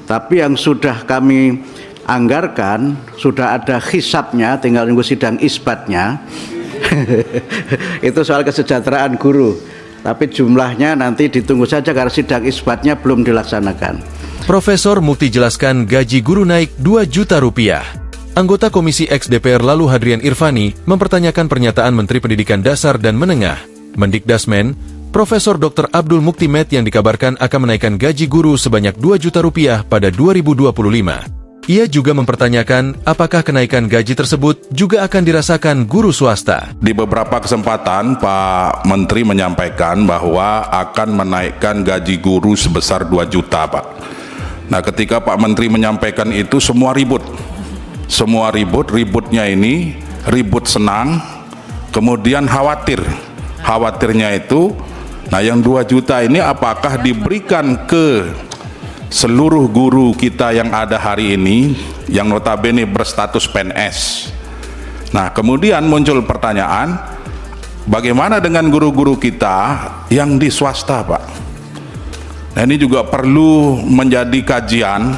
Tapi yang sudah kami anggarkan, sudah ada hisabnya, tinggal nunggu sidang isbatnya. Itu soal kesejahteraan guru. Tapi jumlahnya nanti ditunggu saja karena sidang isbatnya belum dilaksanakan. Profesor Mukti jelaskan gaji guru naik 2 juta rupiah. Anggota Komisi X DPR lalu Hadrian Irvani mempertanyakan pernyataan Menteri Pendidikan Dasar dan Menengah, Mendikdasmen, Profesor Dr. Abdul Muktimed yang dikabarkan akan menaikkan gaji guru sebanyak 2 juta rupiah pada 2025. Ia juga mempertanyakan apakah kenaikan gaji tersebut juga akan dirasakan guru swasta. Di beberapa kesempatan Pak Menteri menyampaikan bahwa akan menaikkan gaji guru sebesar 2 juta, Pak. Nah, ketika Pak Menteri menyampaikan itu semua ribut. Semua ributnya ini ribut senang, kemudian khawatir. Khawatirnya itu, nah yang 2 juta ini apakah diberikan ke seluruh guru kita yang ada hari ini yang notabene berstatus PNS. Nah, kemudian muncul pertanyaan, bagaimana dengan guru-guru kita yang di swasta, Pak? Nah, ini juga perlu menjadi kajian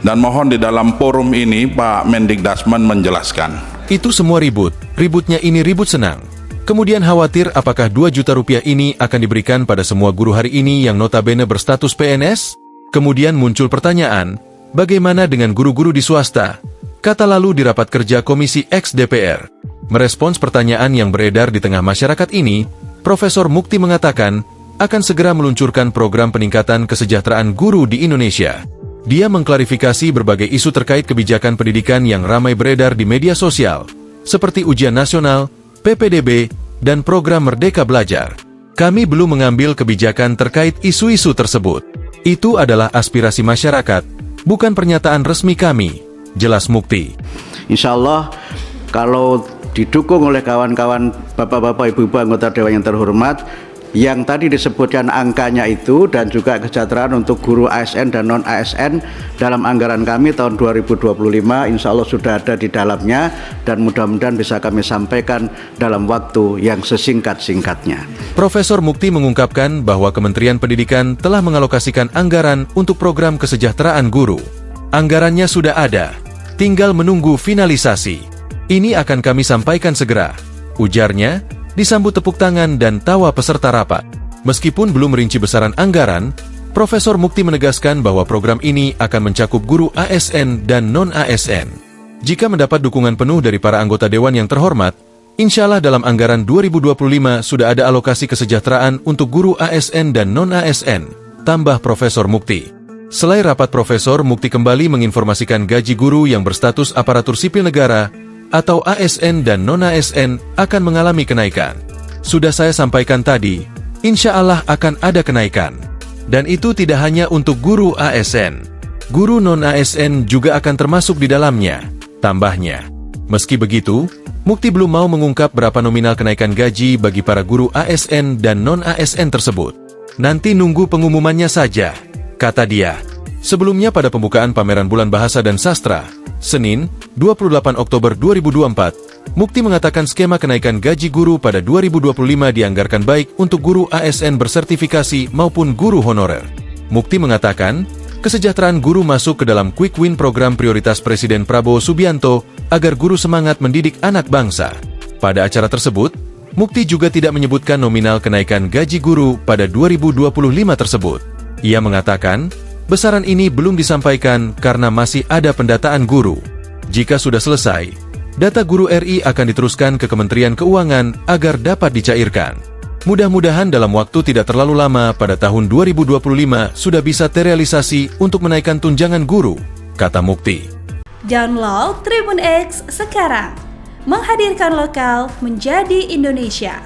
dan mohon di dalam forum ini Pak Mendikdasmen menjelaskan. Itu semua ributnya ini ribut senang. Kemudian khawatir apakah 2 juta rupiah ini akan diberikan pada semua guru hari ini yang notabene berstatus PNS? Kemudian muncul pertanyaan, bagaimana dengan guru-guru di swasta? Kata lalu di rapat kerja Komisi X DPR. Merespons pertanyaan yang beredar di tengah masyarakat ini, Profesor Mukti mengatakan akan segera meluncurkan program peningkatan kesejahteraan guru di Indonesia. Dia mengklarifikasi berbagai isu terkait kebijakan pendidikan yang ramai beredar di media sosial, seperti ujian nasional, PPDB, dan program Merdeka Belajar. Kami belum mengambil kebijakan terkait isu-isu tersebut. Itu adalah aspirasi masyarakat, bukan pernyataan resmi kami, jelas Mukti. Insya Allah, kalau didukung oleh kawan-kawan bapak-bapak, ibu-ibu anggota Dewan yang terhormat, yang tadi disebutkan angkanya itu dan juga kesejahteraan untuk guru ASN dan non-ASN dalam anggaran kami tahun 2025 insya Allah sudah ada di dalamnya dan mudah-mudahan bisa kami sampaikan dalam waktu yang sesingkat-singkatnya. Profesor Mukti mengungkapkan bahwa Kementerian Pendidikan telah mengalokasikan anggaran untuk program kesejahteraan guru. Anggarannya sudah ada, tinggal menunggu finalisasi. Ini akan kami sampaikan segera, ujarnya, disambut tepuk tangan dan tawa peserta rapat. Meskipun belum merinci besaran anggaran, Profesor Mukti menegaskan bahwa program ini akan mencakup guru ASN dan non-ASN. Jika mendapat dukungan penuh dari para anggota Dewan yang terhormat, insya Allah dalam anggaran 2025 sudah ada alokasi kesejahteraan untuk guru ASN dan non-ASN, tambah Profesor Mukti. Selain rapat, Profesor Mukti kembali menginformasikan gaji guru yang berstatus aparatur sipil negara atau ASN dan non-ASN akan mengalami kenaikan. Sudah saya sampaikan tadi, insya Allah akan ada kenaikan. Dan itu tidak hanya untuk guru ASN. Guru non-ASN juga akan termasuk di dalamnya, tambahnya. Meski begitu, Mukti belum mau mengungkap berapa nominal kenaikan gaji bagi para guru ASN dan non-ASN tersebut. Nanti nunggu pengumumannya saja, kata dia. Sebelumnya pada pembukaan pameran Bulan Bahasa dan Sastra, Senin, 28 Oktober 2024, Mukti mengatakan skema kenaikan gaji guru pada 2025 dianggarkan baik untuk guru ASN bersertifikasi maupun guru honorer. Mukti mengatakan, kesejahteraan guru masuk ke dalam Quick Win program prioritas Presiden Prabowo Subianto agar guru semangat mendidik anak bangsa. Pada acara tersebut, Mukti juga tidak menyebutkan nominal kenaikan gaji guru pada 2025 tersebut. Ia mengatakan, besaran ini belum disampaikan karena masih ada pendataan guru. Jika sudah selesai, data guru RI akan diteruskan ke Kementerian Keuangan agar dapat dicairkan. Mudah-mudahan dalam waktu tidak terlalu lama pada tahun 2025 sudah bisa terrealisasi untuk menaikkan tunjangan guru, kata Mukti. Download Tribun X sekarang, menghadirkan lokal menjadi Indonesia.